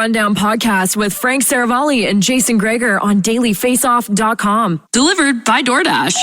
Rundown podcast with Frank Seravalli and Jason Greger on dailyfaceoff.com. Delivered by DoorDash.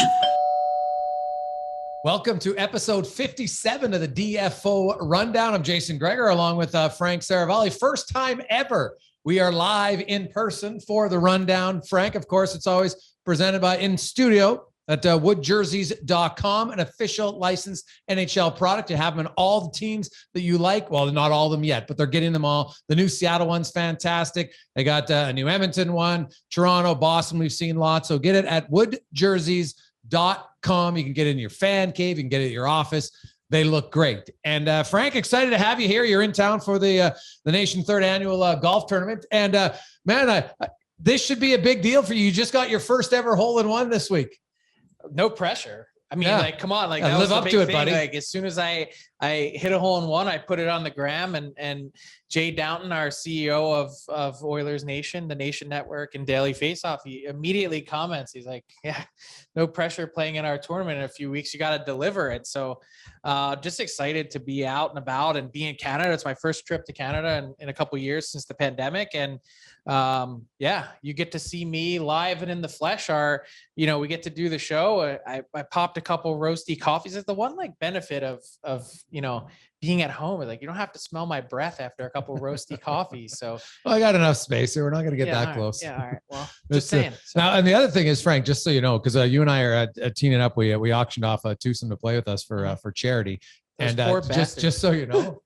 Welcome to episode 57 of the DFO Rundown. I'm Jason Greger along with Frank Seravalli. First time ever we are live in person for the Rundown. Frank, of course, it's always presented by in studio at woodjerseys.com, an official licensed NHL product. You have them in all the teams that you like. Well, not all of them yet, but they're getting them all. The new Seattle one's fantastic. They got a new Edmonton one, Toronto, Boston. We've seen lots. So get it at woodjerseys.com. You can get it in your fan cave. You can get it at your office. They look great. And Frank, excited to have you here. You're in town for the Nation third annual golf tournament. And this should be a big deal for you. You just got your first ever hole-in-one this week. No pressure. I mean, come on, that live was up to it, buddy. Like, as soon as I hit a hole in one, I put it on the gram, and Jay Downton, our CEO of Oilers Nation, the Nation Network, and Daily Faceoff, he immediately comments. He's like, "Yeah, no pressure playing in our tournament in a few weeks. You got to deliver it." So, just excited to be out and about and be in Canada. It's my first trip to Canada in a couple of years since the pandemic, and you get to see me live and in the flesh. We get to do the show. I popped a couple roasty coffees. It's the one benefit of being at home. You don't have to smell my breath after a couple roasty coffees. So I got enough space here. We're not going to get that close. Yeah. All right. Well, just saying. Now, and the other thing is, Frank, just so you know, because you and I are teaming up, we auctioned off a twosome to play with us for charity. Those And just so you know,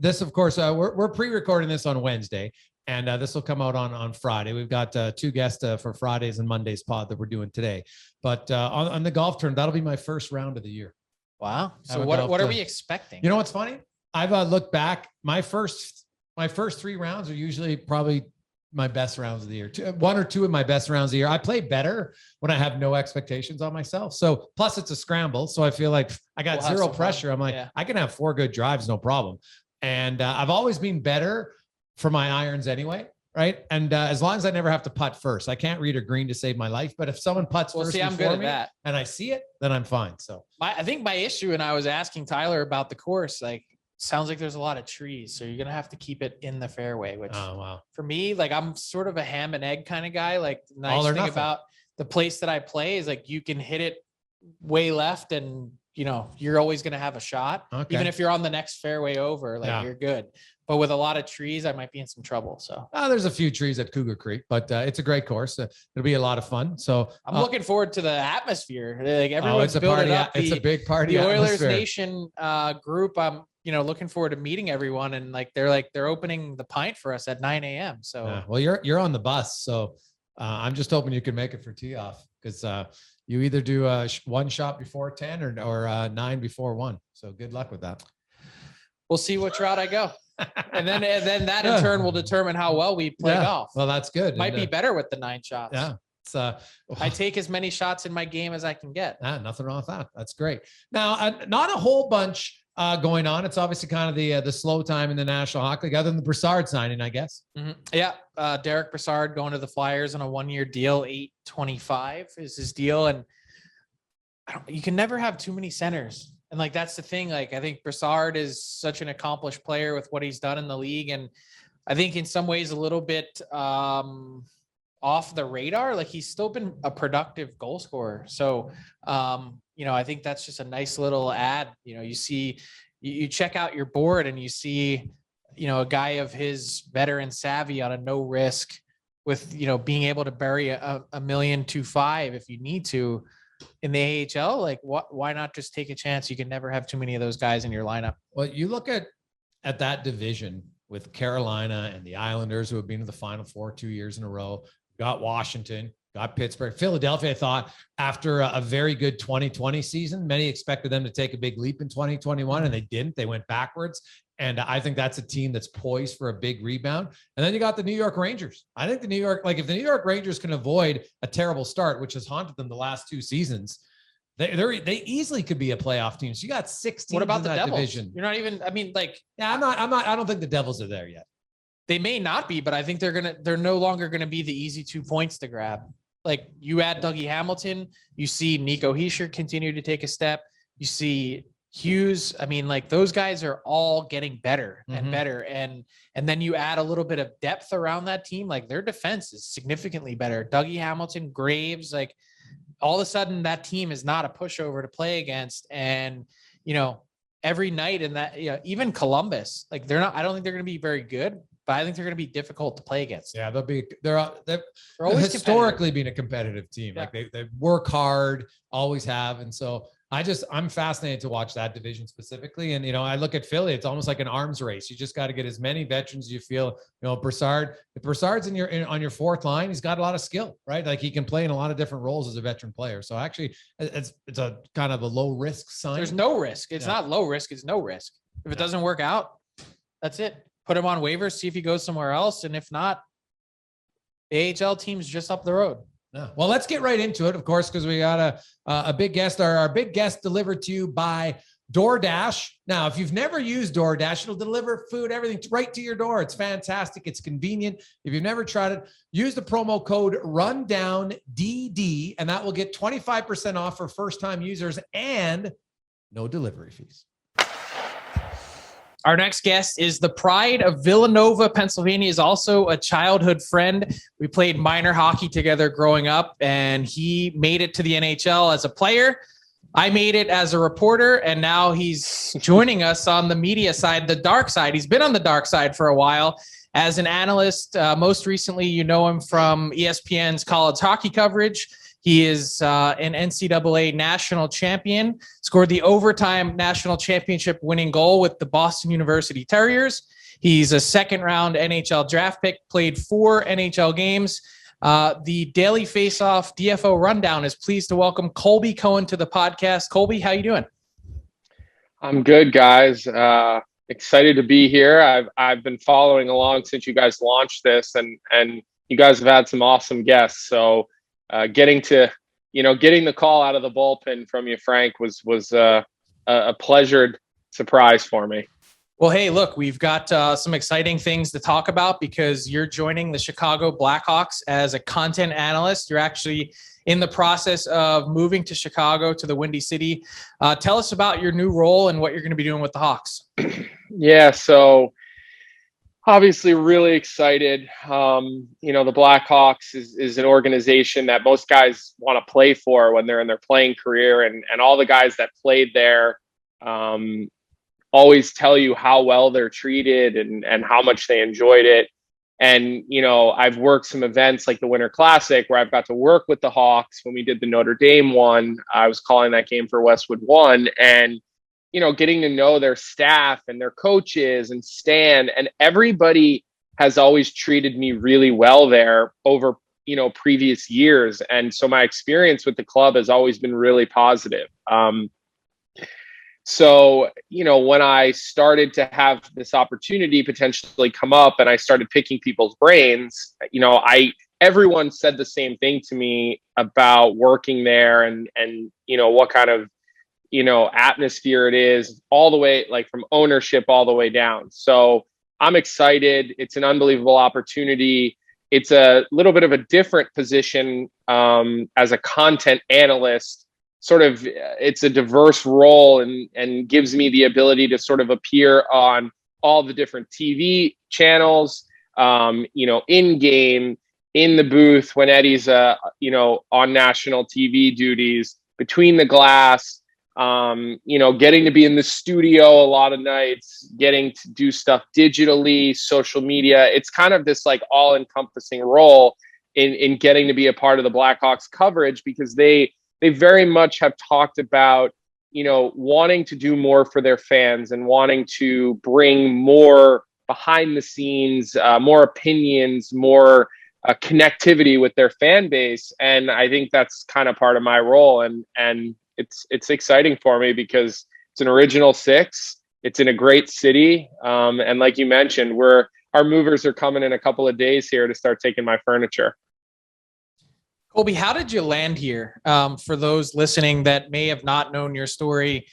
this, of course, we're pre-recording this on Wednesday, and this will come out on Friday. We've got two guests for Fridays and Mondays pod that we're doing today. But on the golf tournament, that'll be my first round of the year. Wow. So what are we expecting? You know what's funny? I've looked back. My first three rounds are usually probably my best rounds of the year. One or two of my best rounds of the year. I play better when I have no expectations on myself. So plus it's a scramble. So I feel like I got zero pressure. I'm like, I can have 4 good drives, no problem. And I've always been better for my irons anyway. Right. And as long as I never have to putt first, I can't read a green to save my life. But if someone putts first I'm before good me at that. And I see it, then I'm fine. So I think my issue, and I was asking Tyler about the course, sounds like there's a lot of trees. So you're going to have to keep it in the fairway, which for me, I'm sort of a ham and egg kind of guy. The nice thing about the place that I play is you can hit it way left and, you're always going to have a shot. Okay. Even if you're on the next fairway over, you're good. But with a lot of trees, I might be in some trouble. So there's a few trees at Cougar Creek, but it's a great course. It'll be a lot of fun. So I'm looking forward to the atmosphere. Everyone's building up. It's a big party. The Oilers Nation group. I'm looking forward to meeting everyone, and they're opening the pint for us at 9 a.m. So well, you're on the bus, so I'm just hoping you can make it for tee off, because you either do one shot before 10 or 9 before 1. So good luck with that. We'll see which route I go. And then that in turn will determine how well we play golf. Well, that's good. Might be better with the 9 shots. Yeah. I take as many shots in my game as I can get. Nothing wrong with that. That's great. Now, not a whole bunch going on. It's obviously kind of the slow time in the National Hockey League, other than the Brassard signing, I guess. Mm-hmm. Yeah. Derek Brassard going to the Flyers on a 1-year deal. $825 is his deal. And you can never have too many centers. And that's the thing. I think Brassard is such an accomplished player with what he's done in the league. And I think in some ways a little bit off the radar. He's still been a productive goal scorer. So, I think that's just a nice little ad. You check out your board and you see, a guy of his veteran savvy on a no risk with, being able to bury a $1.25 million if you need to. In the AHL, why not just take a chance? You can never have too many of those guys in your lineup. Well, you look at that division with Carolina and the Islanders, who have been to the Final Four 2 years in a row. Got Washington, got Pittsburgh, Philadelphia. I thought after a very good 2020 season, many expected them to take a big leap in 2021, and they didn't. They went backwards. And I think that's a team that's poised for a big rebound. And then you got the New York Rangers. I think if the New York Rangers can avoid a terrible start, which has haunted them the last 2 seasons, they easily could be a playoff team. So you got 6 teams. What about in the that Devils? division. You're not even. I mean, I don't think the Devils are there yet. They may not be, but I think they're no longer gonna be the easy 2 points to grab. You add Dougie Hamilton, you see Nico Hischier continue to take a step. You see Hughes. I mean, like those guys are all getting better and better. And then you add a little bit of depth around that team. Like their defense is significantly better. Dougie Hamilton, Graves, like all of a sudden that team is not a pushover to play against. And, you know, every night in that, you know, even Columbus, like I don't think they're going to be very good, but I think they're going to be difficult to play against. Yeah, they're always historically been a competitive team. Yeah. Like they work hard, always have. And so I'm fascinated to watch that division specifically. And, you know, I look at Philly, it's almost like an arms race. You just got to get as many veterans as you feel, you know, Brassard, if Brassard's on your fourth line, he's got a lot of skill, right? Like he can play in a lot of different roles as a veteran player. So actually it's a kind of a low risk sign. There's no risk. It's not low risk. It's no risk. If it doesn't work out, that's it. Put him on waivers, see if he goes somewhere else. And if not, the AHL team's just up the road. Yeah. Well, let's get right into it, of course, because we got a big guest. Our big guest delivered to you by DoorDash. Now, if you've never used DoorDash, it'll deliver food, everything right to your door. It's fantastic. It's convenient. If you've never tried it, use the promo code RUNDOWNDD, and that will get 25% off for first-time users and no delivery fees. Our next guest is the pride of Villanova, Pennsylvania, is also a childhood friend. We played minor hockey together growing up, and he made it to the NHL as a player. I made it as a reporter, and now he's joining us on the media side, the dark side. He's been on the dark side for a while as an analyst. Most recently, you know him from ESPN's college hockey coverage. He is an NCAA national champion, scored the overtime national championship winning goal with the Boston University Terriers. He's a second-round NHL draft pick, played 4 NHL games. The Daily Faceoff DFO Rundown is pleased to welcome Colby Cohen to the podcast. Colby, how you doing? I'm good, guys. Excited to be here. I've been following along since you guys launched this, and you guys have had some awesome guests. So getting the call out of the bullpen from you, Frank, was a pleasured surprise for me. Well, hey, look, we've got some exciting things to talk about because you're joining the Chicago Blackhawks as a content analyst. You're actually in the process of moving to Chicago, to the Windy City. Tell us about your new role and what you're going to be doing with the Hawks. Yeah, so obviously really excited. The Blackhawks is an organization that most guys want to play for when they're in their playing career. And all the guys that played there always tell you how well they're treated and how much they enjoyed it. And, I've worked some events like the Winter Classic where I've got to work with the Hawks. When we did the Notre Dame one, I was calling that game for Westwood One. And getting to know their staff and their coaches and Stan, and everybody has always treated me really well there over, previous years. And so my experience with the club has always been really positive. So, when I started to have this opportunity potentially come up and I started picking people's brains, everyone said the same thing to me about working there and what kind of atmosphere it is, all the way, like from ownership all the way down. So I'm excited. It's an unbelievable opportunity. It's a little bit of a different position as a content analyst. Sort of, it's a diverse role and gives me the ability to sort of appear on all the different TV channels, in game, in the booth when Eddie's, on national TV duties, between the glass. Getting to be in the studio a lot of nights, getting to do stuff digitally, social media. It's kind of this like all encompassing role in getting to be a part of the Blackhawks coverage, because they very much have talked about, wanting to do more for their fans and wanting to bring more behind the scenes, more opinions, more connectivity with their fan base. And I think that's kind of part of my role. And it's exciting for me because it's an original 6. It's in a great city. And like you mentioned, our movers are coming in a couple of days here to start taking my furniture. Colby, how did you land here? For those listening that may have not known your story,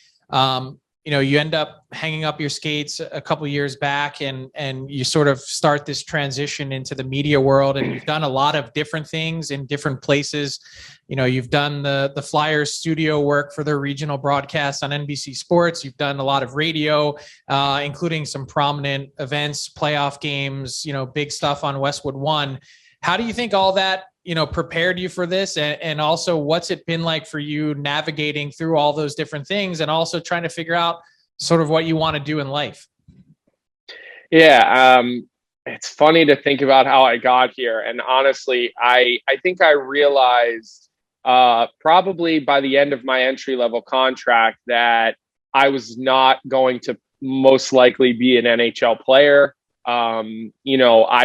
you end up hanging up your skates a couple years back and you sort of start this transition into the media world, and you've done a lot of different things in different places. You've done the Flyers studio work for their regional broadcast on NBC Sports. You've done a lot of radio, including some prominent events, playoff games, big stuff on Westwood One. How do you think all that prepared you for this? And also, what's it been like for you navigating through all those different things and also trying to figure out sort of what you want to do in life? Yeah. It's funny to think about how I got here. And honestly, I think I realized probably by the end of my entry-level contract that I was not going to most likely be an NHL player. I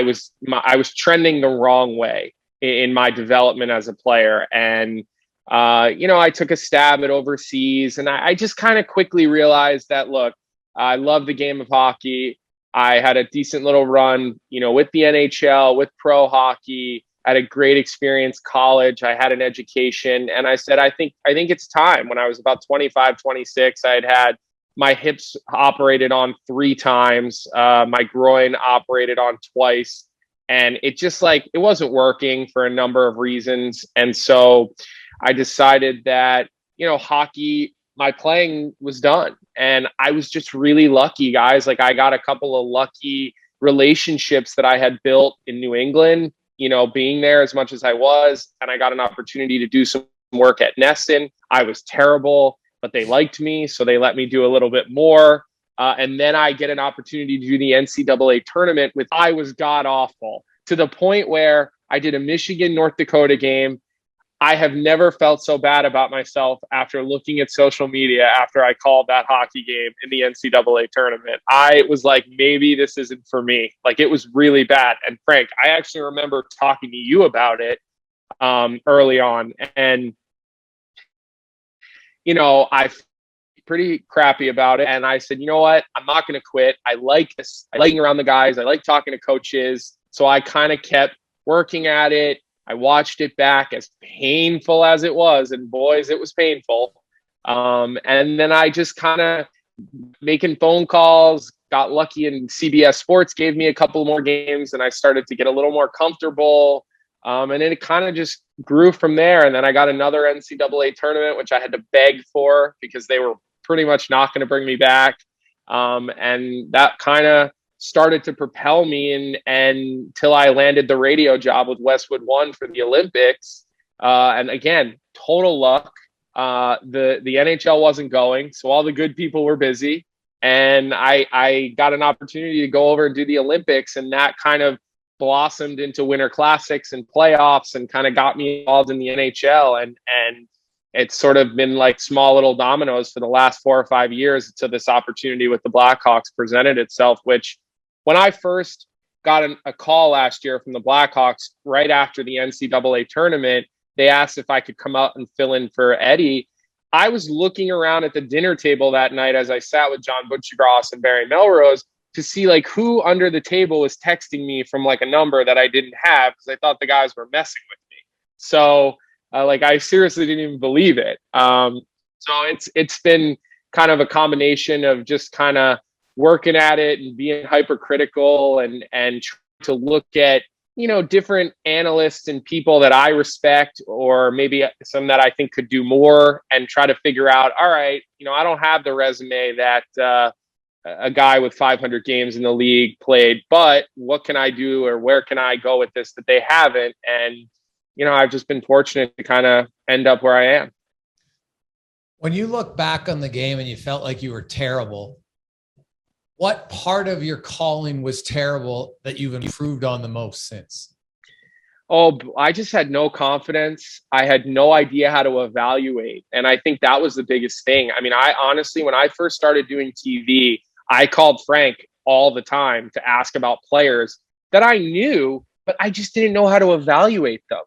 was trending the wrong way in my development as a player. And, I took a stab at overseas, and I just kind of quickly realized that, look, I love the game of hockey. I had a decent little run, with the NHL, with pro hockey. I had a great experience, college. I had an education. And I said, I think it's time. When I was about 25, 26, I had my hips operated on 3 times, my groin operated on twice. And it just it wasn't working for a number of reasons. And so I decided that, hockey, my playing was done. And I was just really lucky, guys. I got a couple of lucky relationships that I had built in New England, being there as much as I was. And I got an opportunity to do some work at Neston. I was terrible, but they liked me, so they let me do a little bit more. And then I get an opportunity to do the NCAA tournament I was god awful, to the point where I did a Michigan, North Dakota game. I have never felt so bad about myself after looking at social media after I called that hockey game in the NCAA tournament. I was like, maybe this isn't for me. It was really bad. And Frank, I actually remember talking to you about it early on. And, I pretty crappy about it. And I said, you know what? I'm not going to quit. I like this. I like being around the guys. I like talking to coaches. So I kind of kept working at it. I watched it back, as painful as it was. And boys, it was painful. And then I just kind of making phone calls, got lucky, and CBS Sports gave me a couple more games, and I started to get a little more comfortable. And then it kind of just grew from there. And then I got another NCAA tournament, which I had to beg for because they were pretty much not going to bring me back. And that kind of started to propel me until I landed the radio job with Westwood One for the Olympics. And again, total luck. The NHL wasn't going, so all the good people were busy. And I got an opportunity to go over and do the Olympics, and that kind of blossomed into Winter Classics and playoffs and kind of got me involved in the NHL. And it's sort of been small little dominoes for the last 4 or 5 years until this opportunity with the Blackhawks presented itself, which when I first got a call last year from the Blackhawks right after the NCAA tournament, they asked if I could come out and fill in for Eddie. I was looking around at the dinner table that night as I sat with John Butchergross and Barry Melrose to see who under the table was texting me from a number that I didn't have, because I thought the guys were messing with me. So I seriously didn't even believe it. So it's been kind of a combination of just kind of working at it and being hypercritical and trying to look at, different analysts and people that I respect, or maybe some that I think could do more, and try to figure out, all right, I don't have the resume that a guy with 500 games in the league played, but what can I do, or where can I go with this that they haven't? And, I've just been fortunate to kind of end up where I am. When you look back on the game and you felt like you were terrible, what part of your calling was terrible that you've improved on the most since? Oh, I just had no confidence. I had no idea how to evaluate. And I think that was the biggest thing. I mean, I honestly, when I first started doing TV, I called Frank all the time to ask about players that I knew, but I just didn't know how to evaluate them.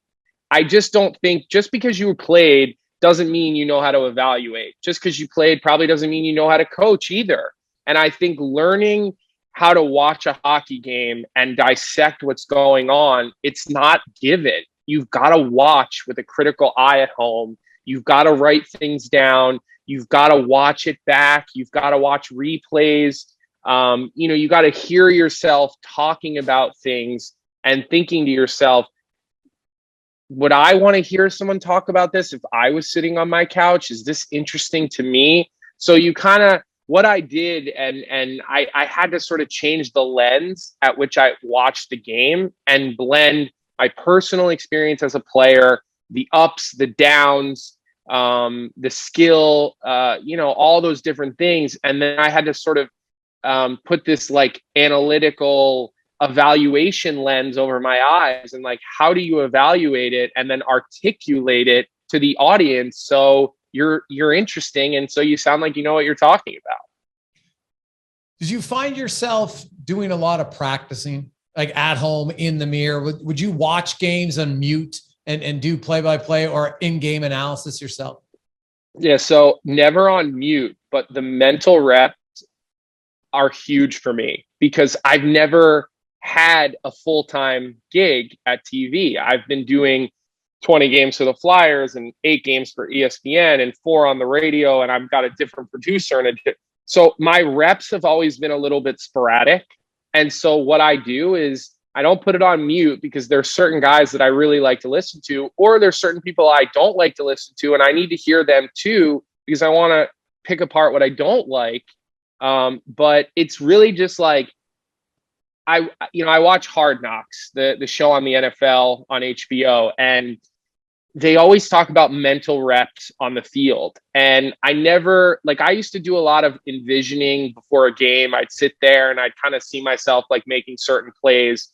I just don't think just because you played doesn't mean you know how to evaluate. Just because you played probably doesn't mean you know how to coach either. And I think learning how to watch a hockey game and dissect what's going on, it's not given. You've got to watch with a critical eye at home. You've got to write things down. You've got to watch it back. You've got to watch replays. You got to hear yourself talking about things and thinking to yourself, would I want to hear someone talk about this if I was sitting on my couch? Is this interesting to me? So you kind of, what I did, and I had to sort of change the lens at which I watched the game and blend my personal experience as a player, the ups, the downs, the skill, all those different things. And then I had to sort of put this like analytical evaluation lens over my eyes, and like, how do you evaluate it and then articulate it to the audience so you're interesting and so you sound like you know what you're talking about. Did you find yourself doing a lot of practicing, like at home in the mirror? Would you watch games on mute and do play-by-play or in-game analysis yourself? Yeah, so never on mute, but the mental reps are huge for me because I've never had a full-time gig at TV. I've been doing 20 games for the Flyers and 8 games for ESPN and 4 on the radio, and I've got a different producer. So my reps have always been a little bit sporadic. And so what I do is I don't put it on mute because there's certain guys that I really like to listen to, or there's certain people I don't like to listen to, and I need to hear them too because I want to pick apart what I don't like. But it's really just like, I watch Hard Knocks, the show on the NFL on HBO, and they always talk about mental reps on the field. And I used to do a lot of envisioning before a game. I'd sit there and I'd kind of see myself like making certain plays.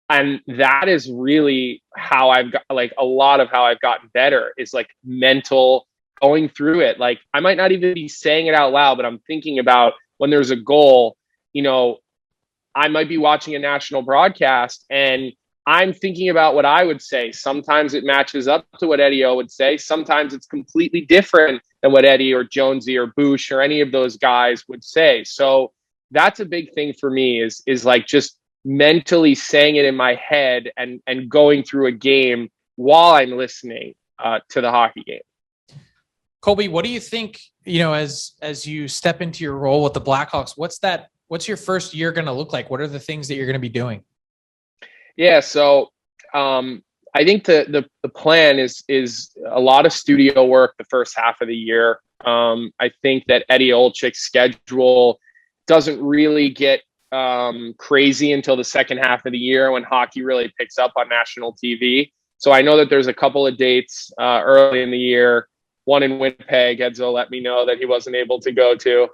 And that is really how I've got, like, a lot of how I've gotten better is like mental, going through it. Like, I might not even be saying it out loud, but I'm thinking about when there's a goal, I might be watching a national broadcast and I'm thinking about what I would say. Sometimes it matches up to what Eddie O would say. Sometimes it's completely different than what Eddie or Jonesy or Boosh or any of those guys would say. So that's a big thing for me is like just mentally saying it in my head and going through a game while I'm listening to the hockey game. Colby, what do you think, as you step into your role with the Blackhawks, what's your first year going to look like? What are the things that you're going to be doing? Yeah. So I think the plan is a lot of studio work the first half of the year. I think that Eddie Olczyk's schedule doesn't really get crazy until the second half of the year when hockey really picks up on national TV. So I know that there's a couple of dates early in the year, one in Winnipeg. Edzo let me know that he wasn't able to go to.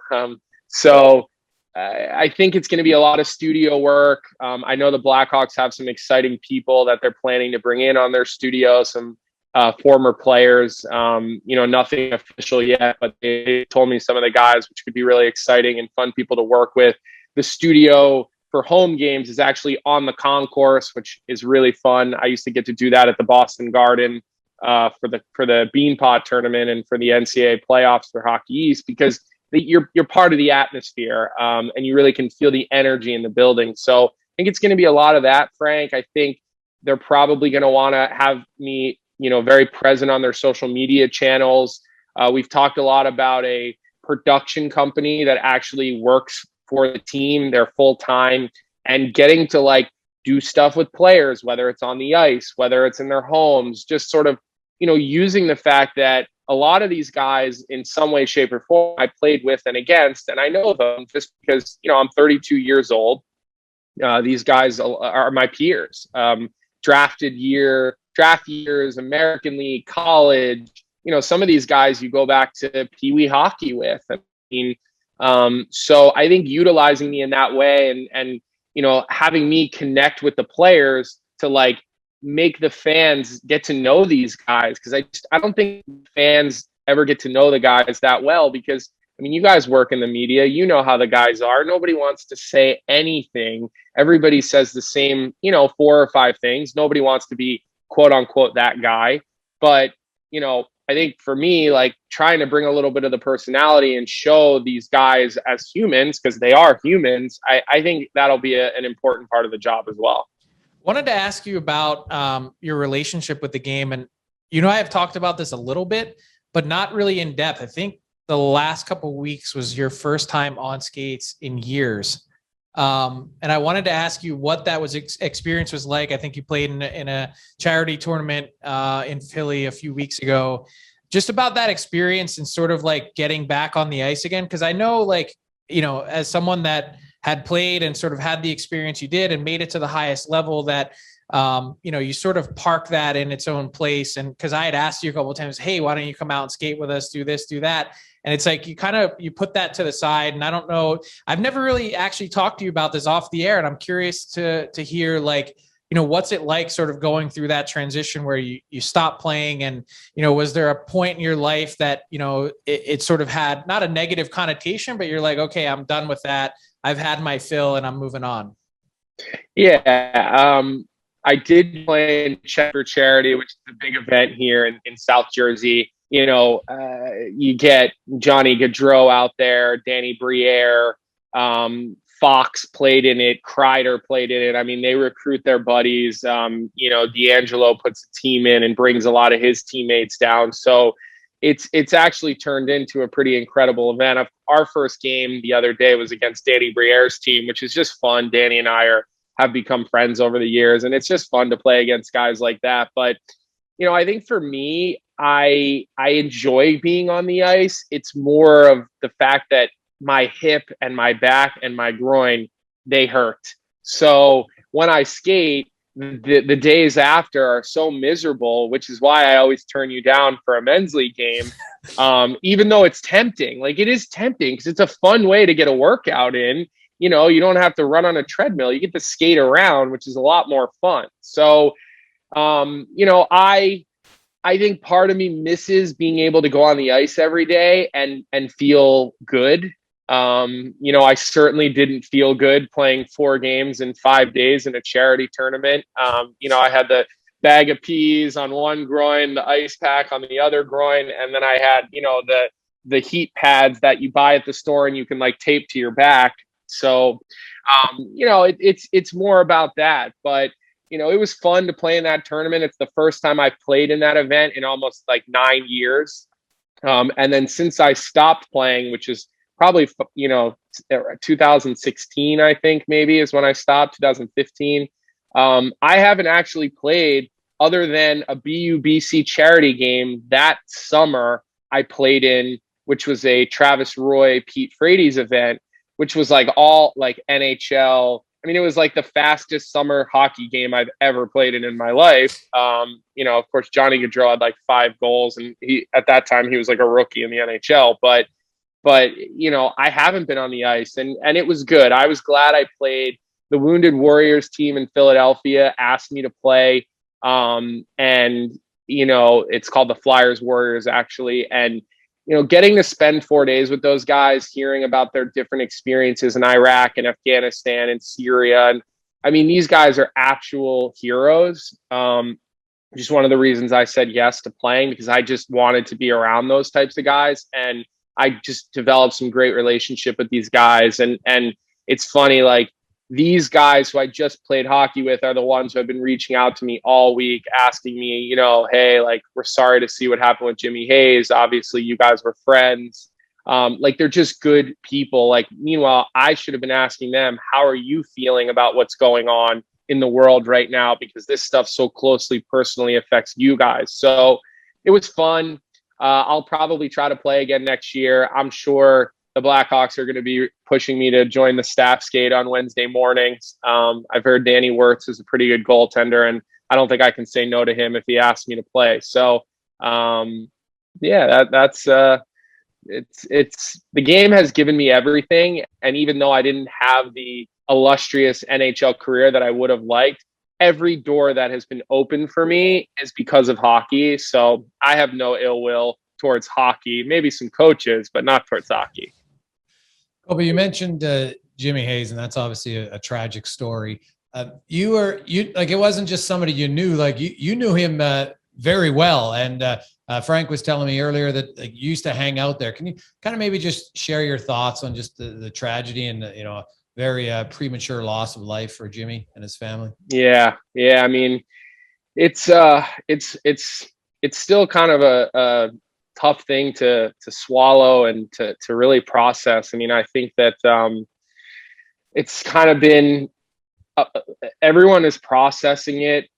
I think it's going to be a lot of studio work. I know the Blackhawks have some exciting people that they're planning to bring in on their studio, some former players, nothing official yet, but they told me some of the guys, which could be really exciting and fun people to work with. The studio for home games is actually on the concourse, which is really fun. I used to get to do that at the Boston Garden for the Beanpot tournament and for the NCAA playoffs for Hockey East, because you're part of the atmosphere, and you really can feel the energy in the building. So I think it's going to be a lot of that, Frank. I think they're probably going to want to have me, very present on their social media channels. We've talked a lot about a production company that actually works for the team. They're full time, and getting to like do stuff with players, whether it's on the ice, whether it's in their homes, just sort of, using the fact that a lot of these guys in some way, shape, or form I played with and against, and I know them just because, I'm 32 years old. These guys are my peers. Draft years, American League, college, some of these guys you go back to Pee Wee hockey with. I mean, so I think utilizing me in that way and having me connect with the players to like make the fans get to know these guys, because I don't think fans ever get to know the guys that well, because you guys work in the media, how the guys are. Nobody wants to say anything. Everybody says the same 4 or 5 things. Nobody wants to be quote unquote that guy. But I think for me, like trying to bring a little bit of the personality and show these guys as humans, because they are humans, I think that'll be an important part of the job as well. Wanted to ask you about your relationship with the game. And, I have talked about this a little bit, but not really in depth. I think the last couple of weeks was your first time on skates in years. And I wanted to ask you what that was experience was like. I think you played in a charity tournament in Philly a few weeks ago. Just about that experience and sort of like getting back on the ice again. Cause I know, like, you know, as someone that had played and sort of had the experience you did and made it to the highest level, that, you know, you sort of park that in its own place. And cause I had asked you a couple of times, hey, why don't you come out and skate with us, do this, do that. And it's like, you put that to the side. And I don't know, I've never really actually talked to you about this off the air. And I'm curious to hear, like, you know, what's it like sort of going through that transition where you stop playing, and, you know, was there a point in your life that, you know, it sort of had not a negative connotation, but you're like, okay, I'm done with that. I've had my fill and I'm moving on. Yeah. I did play in Czech for Charity, which is a big event here in South Jersey. You know, you get Johnny Gaudreau out there, Danny Briere, Fox played in it, Kreider played in it. I mean, they recruit their buddies. You know, D'Angelo puts a team in and brings a lot of his teammates down. So it's actually turned into a pretty incredible event. Our first game the other day was against Danny Briere's team, which is just fun. Danny and I have become friends over the years, and it's just fun to play against guys like that. But, you know, I think for me, I enjoy being on the ice. It's more of the fact that my hip and my back and my groin, they hurt. So when I skate, the days after are so miserable, which is why I always turn you down for a men's league game. Even though it's tempting, like it is tempting because it's a fun way to get a workout in. You know, you don't have to run on a treadmill. You get to skate around, which is a lot more fun. So, you know, I think part of me misses being able to go on the ice every day and feel good. You know, I certainly didn't feel good playing 4 games in 5 days in a charity tournament. You know, I had the bag of peas on one groin, the ice pack on the other groin, and then I had, you know, the heat pads that you buy at the store and you can like tape to your back. So, you know, it's more about that. But, you know, it was fun to play in that tournament. It's the first time I played in that event in almost like 9 years. And then since I stopped playing, which is probably, you know, 2016, I think maybe is when I stopped, 2015. I haven't actually played other than a BUBC charity game that summer I played in, which was a Travis Roy, Pete Frates event, which was like all like NHL. I mean, it was like the fastest summer hockey game I've ever played in my life. You know, of course, Johnny Gaudreau had like 5 goals, and at that time he was like a rookie in the NHL. But you know, I haven't been on the ice, and it was good. I was glad I played. The Wounded Warriors team in Philadelphia asked me to play, and you know, it's called the Flyers Warriors actually, and you know, getting to spend 4 days with those guys, hearing about their different experiences in Iraq and Afghanistan and Syria. And I mean, these guys are actual heroes. Just one of the reasons I said yes to playing, because I just wanted to be around those types of guys. And I just developed some great relationship with these guys. And it's funny, like these guys who I just played hockey with are the ones who have been reaching out to me all week, asking me, you know, hey, like, we're sorry to see what happened with Jimmy Hayes. Obviously, you guys were friends. Like, they're just good people. Like, meanwhile, I should have been asking them, how are you feeling about what's going on in the world right now? Because this stuff so closely personally affects you guys. So it was fun. I'll probably try to play again next year. I'm sure the Blackhawks are going to be pushing me to join the staff skate on Wednesday mornings. I've heard Danny Wirtz is a pretty good goaltender, and I don't think I can say no to him if he asks me to play. So, yeah, that's it's the game has given me everything. And even though I didn't have the illustrious NHL career that I would have liked, every door that has been open for me is because of hockey. So I have no ill will towards hockey, maybe some coaches, but not towards hockey. Colby, you mentioned Jimmy Hayes, and that's obviously a tragic story. You like, it wasn't just somebody you knew, like you knew him very well. And Frank was telling me earlier that like, you used to hang out there. Can you kind of maybe just share your thoughts on just the tragedy and you know, very premature loss of life for Jimmy and his family? Yeah. I mean, it's still kind of a tough thing to swallow and to really process. I mean, I think that it's kind of been everyone is processing it.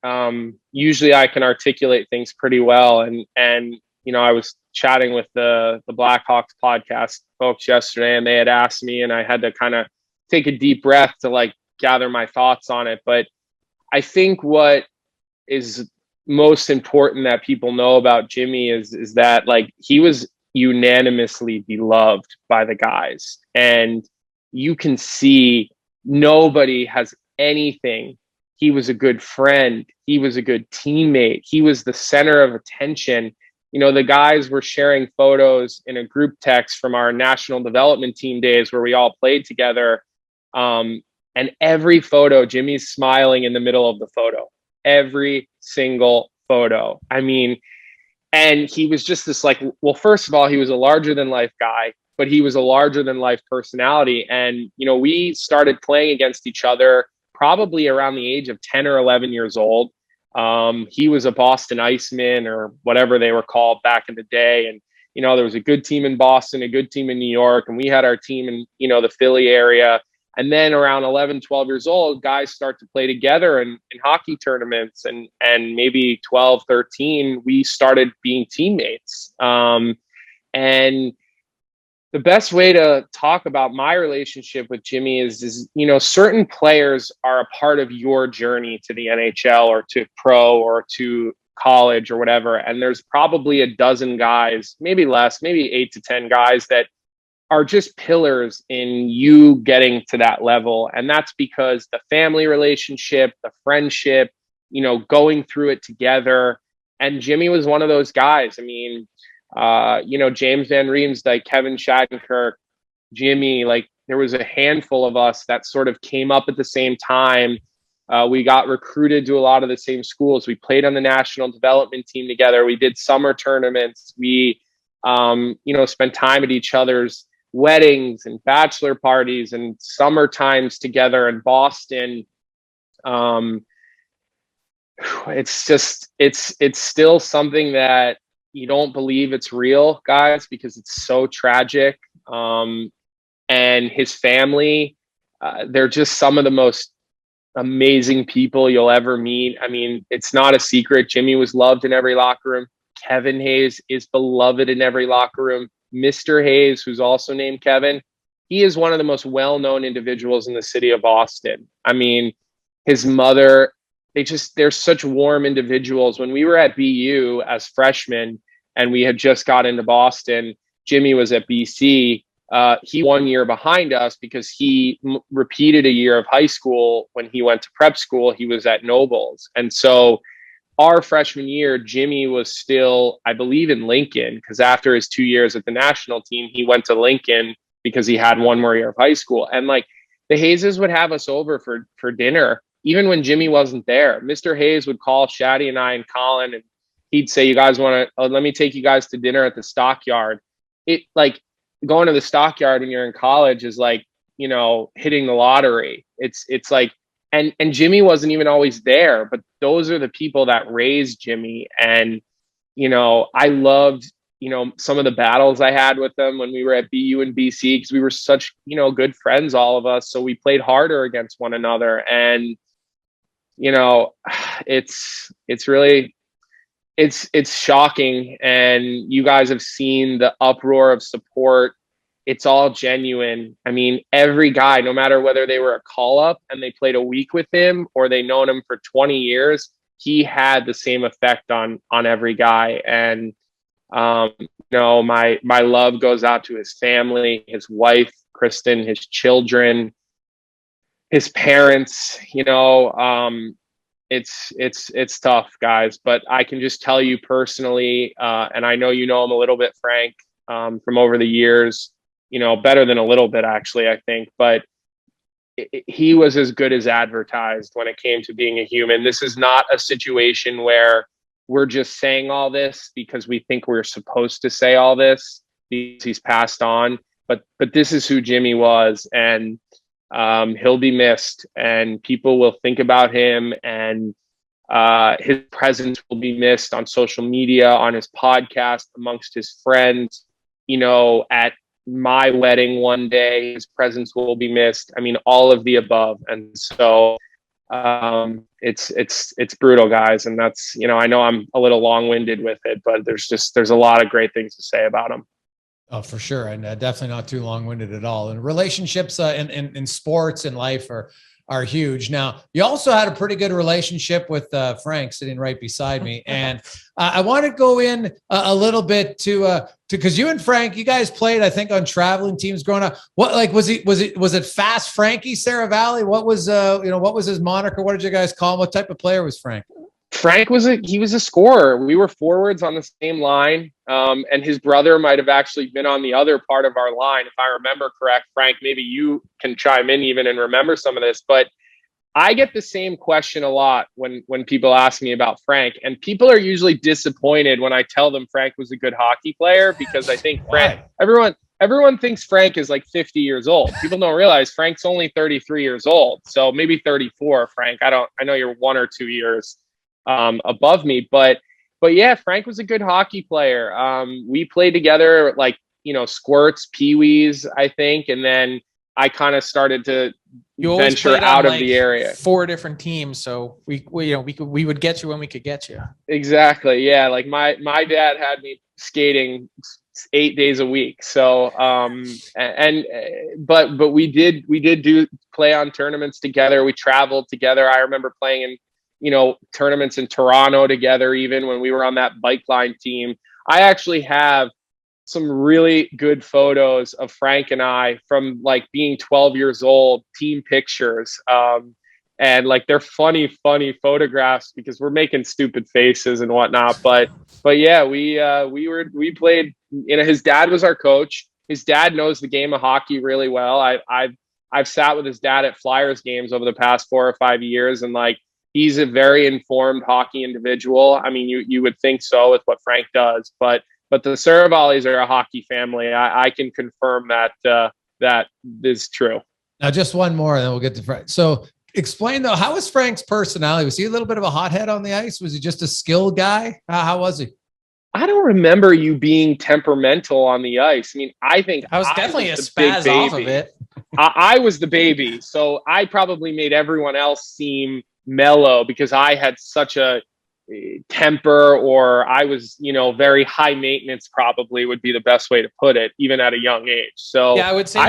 Usually I can articulate things pretty well. And, you know, I was chatting with the Blackhawks podcast folks yesterday, and they had asked me, and I had to kind of take a deep breath to like gather my thoughts on it. But I think what is most important that people know about Jimmy is that like he was unanimously beloved by the guys, and you can see nobody has anything. He was a good friend. He was a good teammate. He was the center of attention. You know, the guys were sharing photos in a group text from our national development team days where we all played together. And every photo, Jimmy's smiling in the middle of the photo. Every single photo. I mean, and he was just this like, well, first of all, he was a larger than life guy, but he was a larger than life personality. And, you know, we started playing against each other probably around the age of 10 or 11 years old. He was a Boston Iceman or whatever they were called back in the day. And, you know, there was a good team in Boston, a good team in New York, and we had our team in, you know, the Philly area. And then around 11, 12 years old, guys start to play together in hockey tournaments. And maybe 12, 13, we started being teammates. And the best way to talk about my relationship with Jimmy is, you know, certain players are a part of your journey to the NHL or to pro or to college or whatever. And there's probably a dozen guys, maybe less, maybe 8 to 10 guys that are just pillars in you getting to that level. And that's because the family relationship, the friendship, you know, going through it together. And Jimmy was one of those guys. I mean, you know, James Van Riemsdyk, Kevin Shattenkirk, Jimmy, like there was a handful of us that sort of came up at the same time. We got recruited to a lot of the same schools. We played on the national development team together. We did summer tournaments. We, you know, spent time at each other's weddings and bachelor parties and summer times together in Boston. It's just, it's still something that you don't believe it's real, guys, because it's so tragic. And his family, they're just some of the most amazing people you'll ever meet. I mean, it's not a secret. Jimmy was loved in every locker room. Kevin Hayes is beloved in every locker room. Mr. Hayes, who's also named Kevin, he is one of the most well-known individuals in the city of Boston. I mean, his mother, they're such warm individuals. When we were at BU as freshmen and we had just got into Boston, Jimmy was at BC. He 1 year behind us because he repeated a year of high school. When he went to prep school, he was at Nobles. And so our freshman year, Jimmy was still, I believe, in Lincoln, because after his 2 years at the national team, he went to Lincoln because he had one more year of high school. And like the Hayeses would have us over for dinner, even when Jimmy wasn't there. Mr. Hayes would call Shaddy and I and Colin, and he'd say, you guys want to, let me take you guys to dinner at the stockyard. It like going to the stockyard when you're in college is like, you know, hitting the lottery. It's like, and Jimmy wasn't even always there, but those are the people that raised Jimmy. And, you know, I loved, you know, some of the battles I had with them when we were at BU and BC, because we were such, you know, good friends, all of us. So we played harder against one another. And, you know, it's really, it's shocking. And you guys have seen the uproar of support. It's all genuine. I mean, every guy, no matter whether they were a call up and they played a week with him or they known him for 20 years, he had the same effect on every guy. And, you know, my love goes out to his family, his wife, Kristen, his children, his parents. You know, it's tough, guys, but I can just tell you personally, and I know you know him a little bit, Frank, from over the years, you know, better than a little bit, actually, I think, but he was as good as advertised when it came to being a human. This is not a situation where we're just saying all this because we think we're supposed to say all this because he's passed on, but this is who Jimmy was. And he'll be missed, and people will think about him. And His presence will be missed on social media, on his podcast, amongst his friends. At my wedding one day, his presence will be missed. I mean, all of the above. And so it's brutal, guys. And that's, I know I'm a little long-winded with it, but there's a lot of great things to say about him. Oh, for sure. And definitely not too long-winded at all. And relationships in sports and life are huge. Now, you also had a pretty good relationship with Frank sitting right beside me. And I want to go in a little bit to because you and Frank, you guys played, I think, on traveling teams growing up. What, like, was it Fast Frankie Seravalli? What was his moniker? What did you guys call him? What type of player was Frank? Frank was a scorer. We were forwards on the same line. And his brother might have actually been on the other part of our line. If I remember correct, Frank, maybe you can chime in even and remember some of this, but I get the same question a lot when people ask me about Frank, and people are usually disappointed when I tell them Frank was a good hockey player, because I think everyone thinks Frank is like 50 years old. People don't realize Frank's only 33 years old. So maybe 34, Frank. I know you're 1 or 2 years above me, but yeah, Frank was a good hockey player. We played together like, squirts, peewees, I think. And then I kind of started to venture out of the area. 4 different teams. So we would get you when we could get you. Exactly. Yeah. Like my dad had me skating 8 days a week. So, but we did play on tournaments together. We traveled together. I remember playing in, tournaments in Toronto together, even when we were on that bike line team. I actually have some really good photos of Frank and I from like being 12 years old, team pictures. And like, they're funny photographs because we're making stupid faces and whatnot. But yeah, we played, his dad was our coach. His dad knows the game of hockey really well. I've sat with his dad at Flyers games over the past 4 or 5 years. And like, he's a very informed hockey individual. I mean, you would think so with what Frank does, but the Seravallis are a hockey family. I can confirm that that is true. Now, just one more, and then we'll get to Frank. So explain, though, how was Frank's personality? Was he a little bit of a hothead on the ice? Was he just a skilled guy? How was he? I don't remember you being temperamental on the ice. I mean, I think I was definitely a spaz off of it. I was the baby. So I probably made everyone else seem mellow because I had such a temper, or I was, very high maintenance, probably would be the best way to put it, even at a young age. So yeah, I would say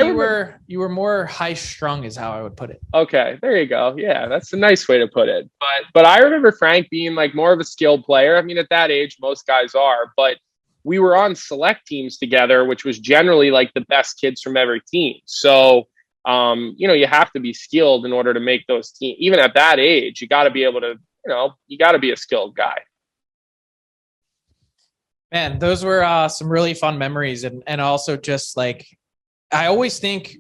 you were more high strung is how I would put it. Okay, there you go. Yeah, that's a nice way to put it. But I remember Frank being like more of a skilled player. I mean, at that age, most guys are, but we were on select teams together, which was generally like the best kids from every team. So, you have to be skilled in order to make those teams. Even at that age, you got to be able to, you got to be a skilled guy. Man, those were some really fun memories. And also just like, I always think,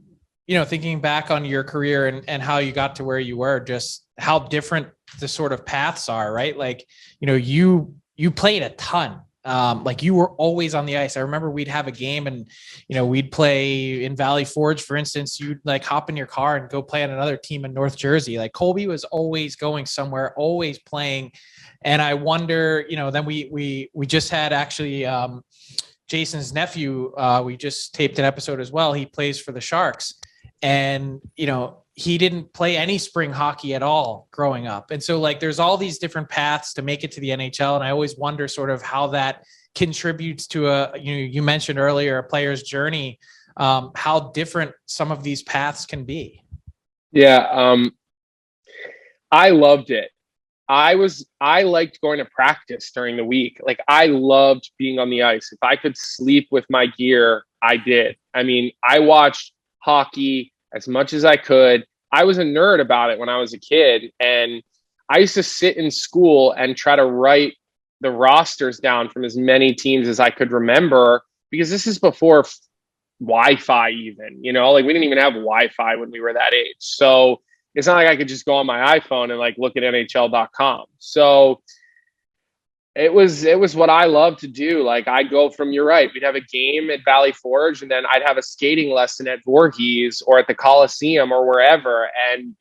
thinking back on your career and how you got to where you were, just how different the sort of paths are, right? Like, you played a ton. Like you were always on the ice. I remember we'd have a game and, we'd play in Valley Forge, for instance. You'd like hop in your car and go play on another team in North Jersey. Like Colby was always going somewhere, always playing. And I wonder, then we just had actually Jason's nephew. We just taped an episode as well. He plays for the Sharks, and, he didn't play any spring hockey at all growing up. And so like, there's all these different paths to make it to the NHL. And I always wonder sort of how that contributes to you mentioned earlier, a player's journey, how different some of these paths can be. Yeah. I loved it. I liked going to practice during the week. Like I loved being on the ice. If I could sleep with my gear, I did. I mean, I watched hockey as much as I could. I was a nerd about it when I was a kid, and I used to sit in school and try to write the rosters down from as many teams as I could remember, because this is before Wi-Fi even, like we didn't even have Wi-Fi when we were that age. So it's not like I could just go on my iPhone and like look at NHL.com. So it was what I love to do. Like I'd go from, you're right, we'd have a game at Valley Forge, and then I'd have a skating lesson at Voorhees or at the Coliseum or wherever. And,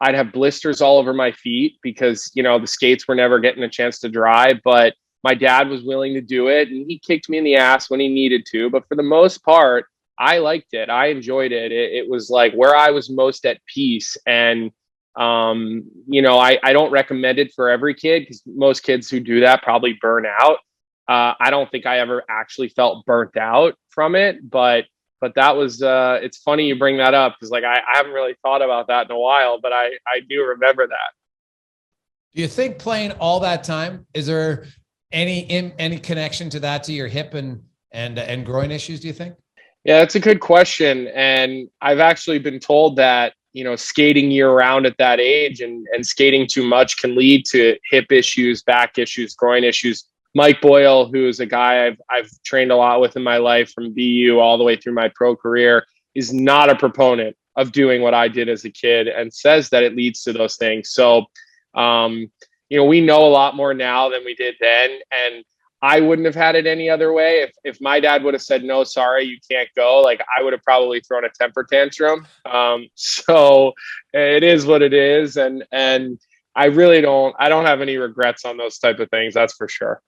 I'd have blisters all over my feet because, the skates were never getting a chance to dry, but my dad was willing to do it, and he kicked me in the ass when he needed to. But for the most part, I liked it. I enjoyed it. It was like where I was most at peace. And, I don't recommend it for every kid because most kids who do that probably burn out. I don't think I ever actually felt burnt out from it, but that was, it's funny you bring that up because I haven't really thought about that in a while, but I do remember that. Do you think playing all that time, is there any connection to that, to your hip and groin issues, do you think? Yeah, that's a good question. And I've actually been told that, skating year round at that age and skating too much can lead to hip issues, back issues, groin issues. Mike Boyle, who is a guy I've trained a lot with in my life from BU all the way through my pro career, is not a proponent of doing what I did as a kid and says that it leads to those things. So, we know a lot more now than we did then. And I wouldn't have had it any other way. If my dad would have said, no, sorry, you can't go, I would have probably thrown a temper tantrum. So it is what it is. And I don't have any regrets on those type of things. That's for sure.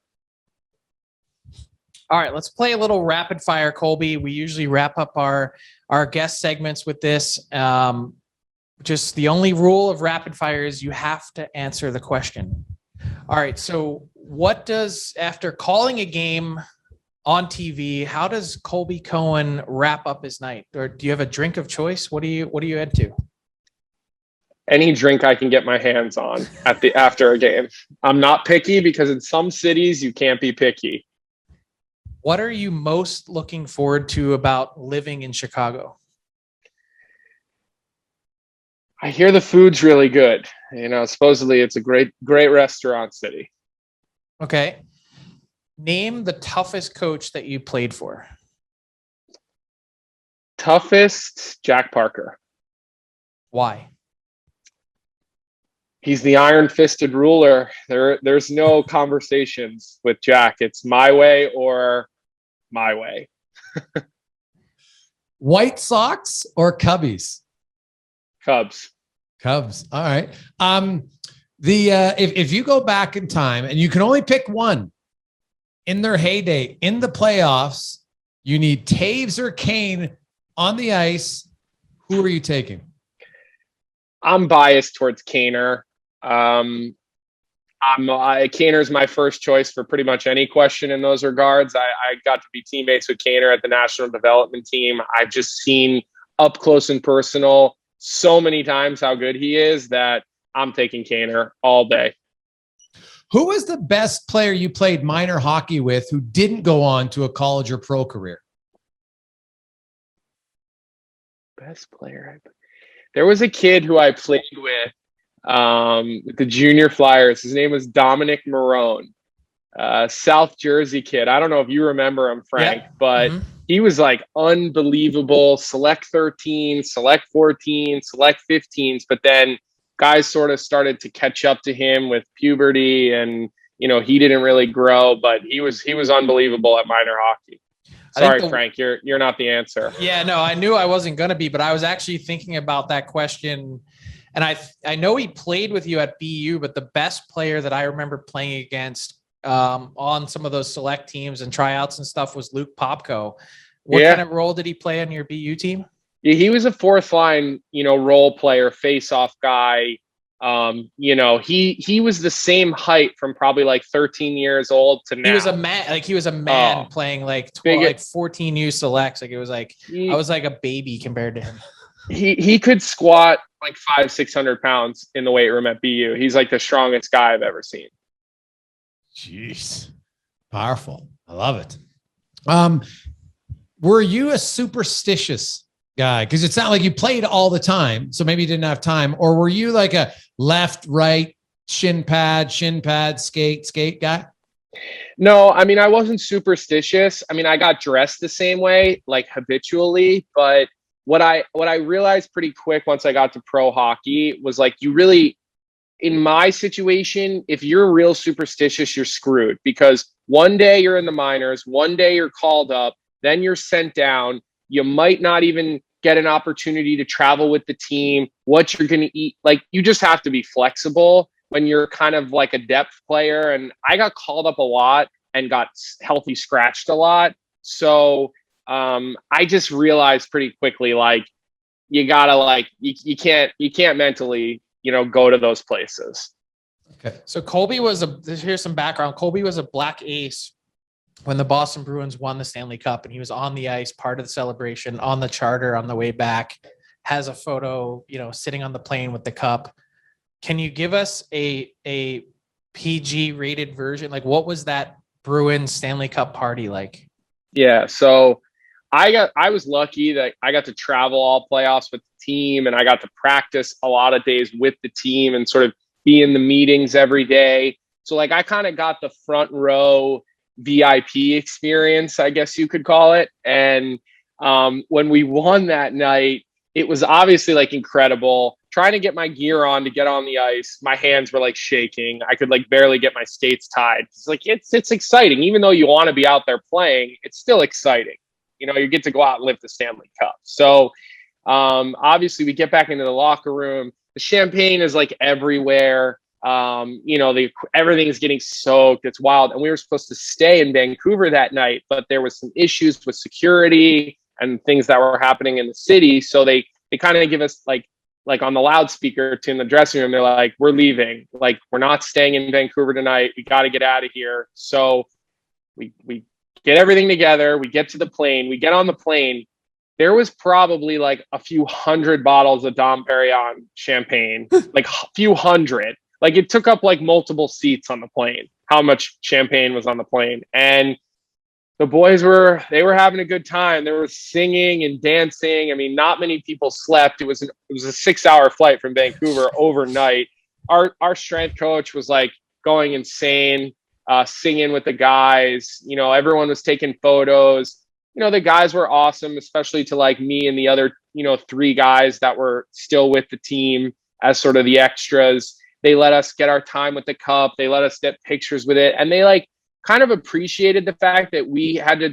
All right, let's play a little rapid fire, Colby. We usually wrap up our guest segments with this. Just the only rule of rapid fire is you have to answer the question. All right, so after calling a game on TV, how does Colby Cohen wrap up his night? Or do you have a drink of choice? What are you into? Any drink I can get my hands on after a game. I'm not picky because in some cities you can't be picky. What are you most looking forward to about living in Chicago? I hear the food's really good. Supposedly it's a great restaurant city. Okay. Name the toughest coach that you played for. Toughest, Jack Parker. Why? He's the iron-fisted ruler. There's no conversations with Jack. It's my way or my way. White Sox or Cubbies? Cubs. All right. If you go back in time and you can only pick one in their heyday in the playoffs, you need Taves or Kane on the ice. Who are you taking? I'm biased towards Kaner. Kaner's my first choice for pretty much any question in those regards. I got to be teammates with Kaner at the national development team. I've just seen up close and personal so many times how good he is that I'm taking Kaner all day. Who was the best player you played minor hockey with who didn't go on to a college or pro career? Best player. There was a kid who I played with the junior Flyers. His name was Dominic Marone, South Jersey kid. I don't know if you remember him, Frank, but he was unbelievable. Select 13, select 14, select 15s. But then guys sort of started to catch up to him with puberty and, he didn't really grow, but he was unbelievable at minor hockey. Sorry, Frank, you're not the answer. Yeah, no, I knew I wasn't going to be, but I was actually thinking about that question. And I know he played with you at BU, but the best player that I remember playing against on some of those select teams and tryouts and stuff was Luke Popko. What kind of role did he play on your BU team? Yeah, he was a fourth line, role player, face-off guy. He was the same height from probably 13 years old to now. He was a man playing 14U selects. I was a baby compared to him. He could squat 500-600 pounds in the weight room at BU. He's the strongest guy I've ever seen. Jeez. Powerful. I love it. Were you a superstitious guy? Because it's not like you played all the time, so maybe you didn't have time. Or were you a left, right, shin pad, skate guy? No, I wasn't superstitious. I got dressed the same way, habitually. But what I realized pretty quick once I got to pro hockey was you really, in my situation, if you're real superstitious, you're screwed, because one day you're in the minors, one day you're called up, then you're sent down. You might not even get an opportunity to travel with the team, what you're going to eat. Like, you just have to be flexible when you're kind of like a depth player. And I got called up a lot and got healthy scratched a lot. So I just realized pretty quickly, like, you gotta, like, you can't mentally, go to those places. Okay. So here's some background. Colby was a black ace when the Boston Bruins won the Stanley Cup, and he was on the ice, part of the celebration, on the charter on the way back, has a photo, sitting on the plane with the cup. Can you give us a PG rated version? Like, what was that Bruins Stanley Cup party like? Yeah. So I was lucky that I got to travel all playoffs with the team, and I got to practice a lot of days with the team and sort of be in the meetings every day. So, like, I kind of got the front row VIP experience, I guess you could call it. And when we won that night, it was obviously, like, incredible. Trying to get my gear on to get on the ice, my hands were, like, shaking. I could, like, barely get my skates tied. It's like, it's exciting. Even though you want to be out there playing, it's still exciting. You get to go out and lift the Stanley Cup. So obviously we get back into the locker room. The champagne is, like, everywhere. Everything is getting soaked. It's wild. And we were supposed to stay in Vancouver that night, but there was some issues with security and things that were happening in the city. So they kind of give us like on the loudspeaker to in the dressing room, they're like, we're leaving. Like, we're not staying in Vancouver tonight. We got to get out of here. So we get everything together. We get to the plane. We get on the plane. There was probably like a few hundred bottles of Dom Perignon champagne, like a few hundred. Like, it took up like multiple seats on the plane, how much champagne was on the plane. And the boys were having a good time. They were singing and dancing. I mean, not many people slept. It was a 6-hour flight from Vancouver overnight. Our strength coach was, like, going insane, singing with the guys. Everyone was taking photos. The guys were awesome, especially to, like, me and the other, 3 guys that were still with the team as sort of the extras. They let us get our time with the cup. They let us get pictures with it. And they, like, kind of appreciated the fact that we had to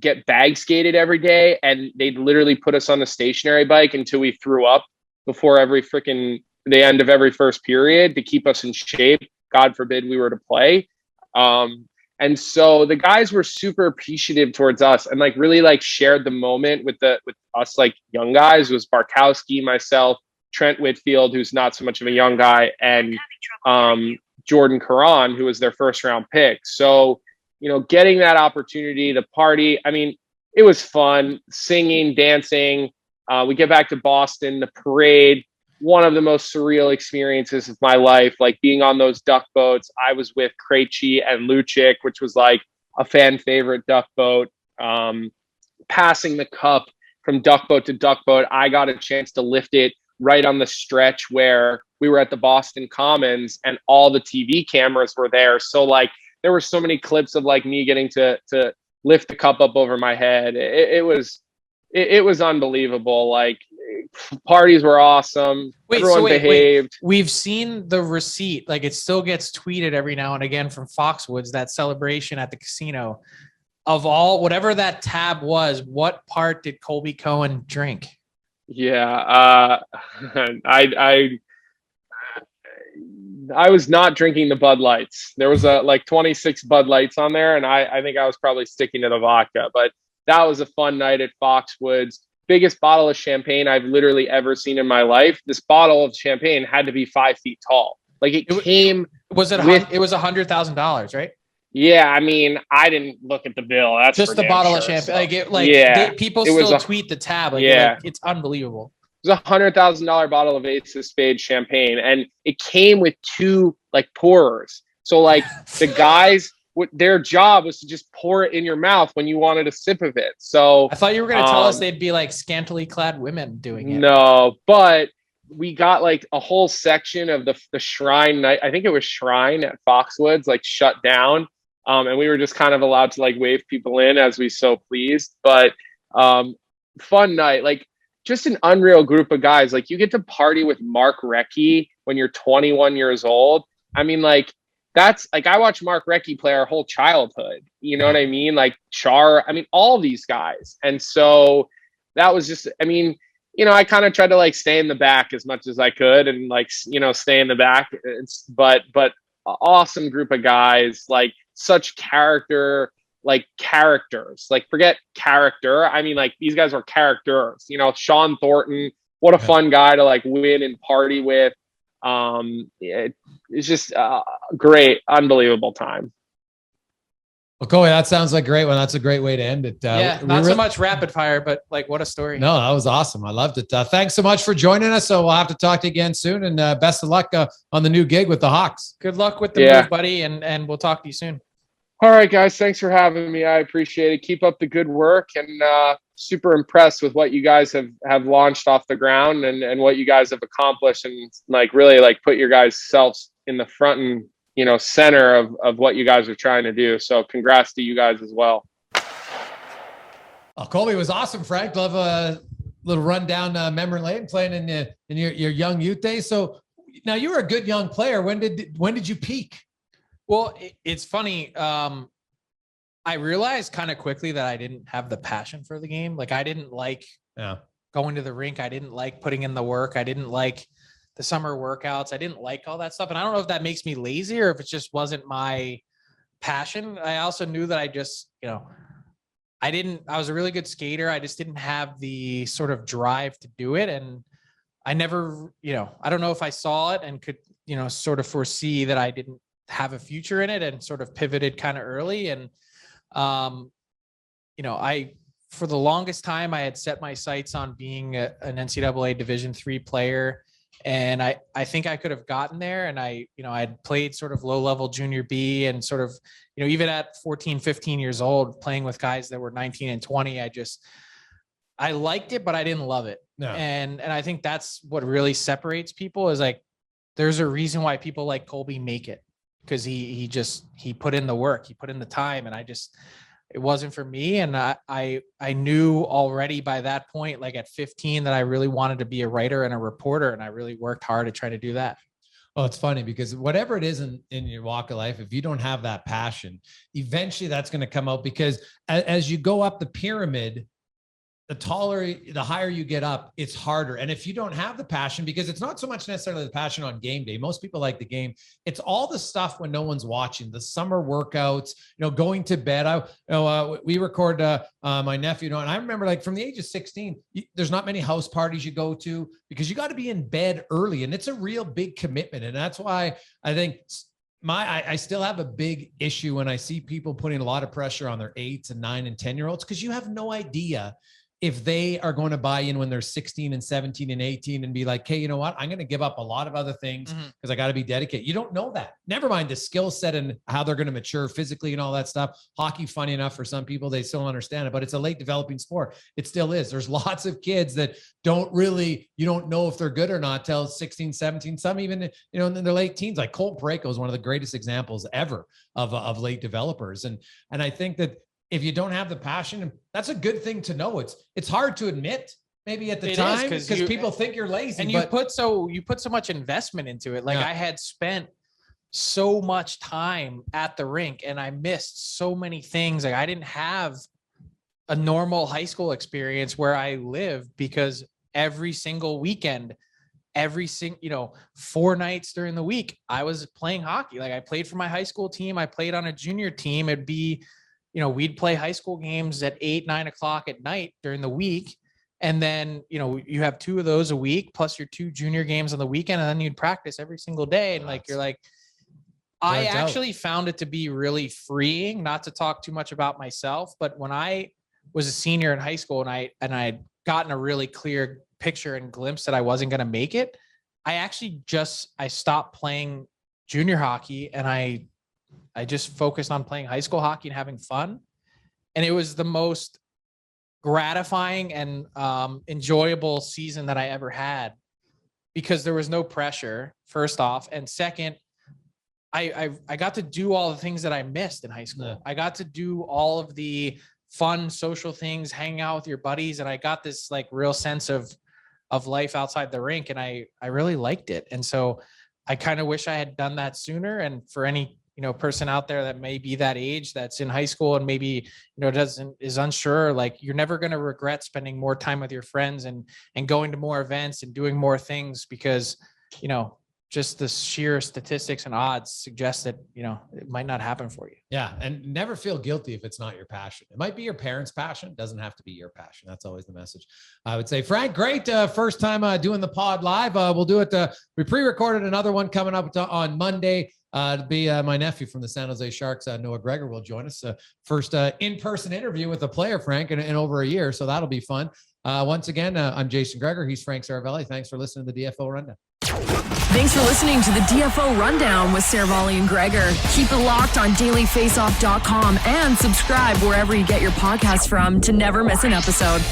get bag skated every day, and they'd literally put us on the stationary bike until we threw up before the end of every first period to keep us in shape. God forbid we were to play. And so the guys were super appreciative towards us, and, like, really, like, shared the moment with us, like, young guys. It was Barkowski, myself, Trent Whitfield, who's not so much of a young guy, and Jordan Caron, who was their first round pick. So, getting that opportunity, the party, I mean, it was fun, singing, dancing. We get back to Boston, the parade, one of the most surreal experiences of my life, like, being on those duck boats. I was with Krejci and Lucic, which was, like, a fan favorite duck boat. Passing the cup from duck boat to duck boat, I got a chance to lift it right on the stretch where we were at the Boston Commons, and all the TV cameras were there. So, like, there were so many clips of, like, me getting to lift the cup up over my head. It was unbelievable. Like, parties were awesome. Everyone behaved. We've seen the receipt. Like, it still gets tweeted every now and again from Foxwoods, that celebration at the casino. Of all, whatever that tab was, what part did Colby Cohen drink? Yeah, I was not drinking the Bud Lights. There was like 26 Bud Lights on there, and I think I was probably sticking to the vodka. But that was a fun night at Foxwoods. Biggest bottle of champagne I've literally ever seen in my life. This bottle of champagne had to be 5 feet tall. Like, it came. It was $100,000, right? Yeah, I mean, I didn't look at the bill. That's just the bottle of champagne. People still tweet the tab. It's unbelievable. It was $100,000 bottle of Ace of Spades champagne, and it came with 2, like, pourers. So, like, the guys, their job was to just pour it in your mouth when you wanted a sip of it. So I thought you were going to tell us they'd be, like, scantily clad women doing it. No, but we got, like, a whole section of the Shrine night. I think it was Shrine at Foxwoods, like, shut down. And we were just kind of allowed to, like, wave people in as we so pleased. But fun night, like, just an unreal group of guys. Like, you get to party with Mark Recchi when you're 21 years old. I mean, like, that's, like, I watched Mark Recchi play our whole childhood. You know what I mean? Like, Char, I mean, all these guys. And so that was just, I mean, I kind of tried to like stay in the back as much as I could and like, stay in the back. But awesome group of guys, like such characters, like forget character. I mean, like these guys are characters, Sean Thornton, what a fun guy to like win and party with. It's just great, unbelievable time. Well, Colby, that sounds like a great one. That's a great way to end it. Not so much rapid fire, but like what a story. No, that was awesome. I loved it. Thanks so much for joining us. So we'll have to talk to you again soon, and best of luck on the new gig with the Hawks. Good luck with the move, buddy, and we'll talk to you soon. All right, guys. Thanks for having me. I appreciate it. Keep up the good work, and super impressed with what you guys have launched off the ground and what you guys have accomplished, and like really like put your guys' selves in the front and center of what you guys are trying to do. So congrats to you guys as well. Oh, Colby was awesome, Frank. Love a little rundown memory lane playing in your young youth days. So now you were a good young player. When did you peak? Well, it's funny. I realized kind of quickly that I didn't have the passion for the game. Like I didn't like going to the rink. I didn't like putting in the work. I didn't like the summer workouts. I didn't like all that stuff. And I don't know if that makes me lazy or if it just wasn't my passion. I also knew that I just, I was a really good skater. I just didn't have the sort of drive to do it. And I never, I don't know if I saw it and could, sort of foresee that I didn't have a future in it and sort of pivoted kind of early. And, for the longest time, I had set my sights on being an NCAA Division III player. And I think I could have gotten there. And I had played sort of low level junior B and sort of, even at 14, 15 years old, playing with guys that were 19 and 20, I liked it, but I didn't love it. No. And I think that's what really separates people is like, there's a reason why people like Colby make it. Cause he put in the work, he put in the time. And it wasn't for me. And I knew already by that point, like at 15, that I really wanted to be a writer and a reporter. And I really worked hard to try to do that. Well, it's funny because whatever it is in your walk of life, if you don't have that passion, eventually that's going to come out because as you go up the pyramid, the higher you get up, it's harder. And if you don't have the passion, because it's not so much necessarily the passion on game day. Most people like the game. It's all the stuff when no one's watching, the summer workouts, going to bed. We record my nephew, and I remember like from the age of 16, there's not many house parties you go to because you got to be in bed early. And it's a real big commitment. And that's why I think I still have a big issue when I see people putting a lot of pressure on their 8 and 9 and 10-year-olds, because you have no idea if they are going to buy in when they're 16 and 17 and 18 and be like, hey, you know what? I'm going to give up a lot of other things because I got to be dedicated. You don't know that. Never mind the skill set and how they're going to mature physically and all that stuff. Hockey, funny enough, for some people, they still don't understand it, but it's a late developing sport. It still is. There's lots of kids that you don't know if they're good or not till 16, 17, some even, in their late teens. Like Colt Parayko is one of the greatest examples ever of late developers. And I think that if you don't have the passion, that's a good thing to know. It's hard to admit maybe at the time because people think you're lazy. And you put so much investment into it. Like I had spent so much time at the rink and I missed so many things. Like I didn't have a normal high school experience where I lived because every single weekend, 4 nights during the week, I was playing hockey. Like I played for my high school team. I played on a junior team. It'd be, we'd play high school games at 8, 9 o'clock at night during the week. And then, you have 2 of those a week, plus your 2 junior games on the weekend. And then you'd practice every single day. And I actually found it to be really freeing, not to talk too much about myself. But when I was a senior in high school and I'd gotten a really clear picture and glimpse that I wasn't going to make it, I stopped playing junior hockey and I just focused on playing high school hockey and having fun. And it was the most gratifying and enjoyable season that I ever had because there was no pressure, first off. And second, I got to do all the things that I missed in high school. Yeah. I got to do all of the fun social things, hang out with your buddies. And I got this real sense of life outside the rink. And I really liked it. And so I kind of wish I had done that sooner. And for any person out there that may be that age, that's in high school and maybe, is unsure, like you're never going to regret spending more time with your friends and going to more events and doing more things because, just the sheer statistics and odds suggest that, it might not happen for you. Yeah. And never feel guilty if it's not your passion. It might be your parents' passion. It doesn't have to be your passion. That's always the message. I would say, Frank, great. First time doing the pod live. We'll do it. We pre-recorded another one coming up on Monday. To be my nephew from the San Jose Sharks, Noah Gregor, will join us. First in-person interview with a player, Frank, in over a year. So that'll be fun. Once again, I'm Jason Gregor. He's Frank Seravalli. Thanks for listening to the DFO Rundown. Thanks for listening to the DFO Rundown with Seravalli and Gregor. Keep it locked on dailyfaceoff.com and subscribe wherever you get your podcasts from to never miss an episode.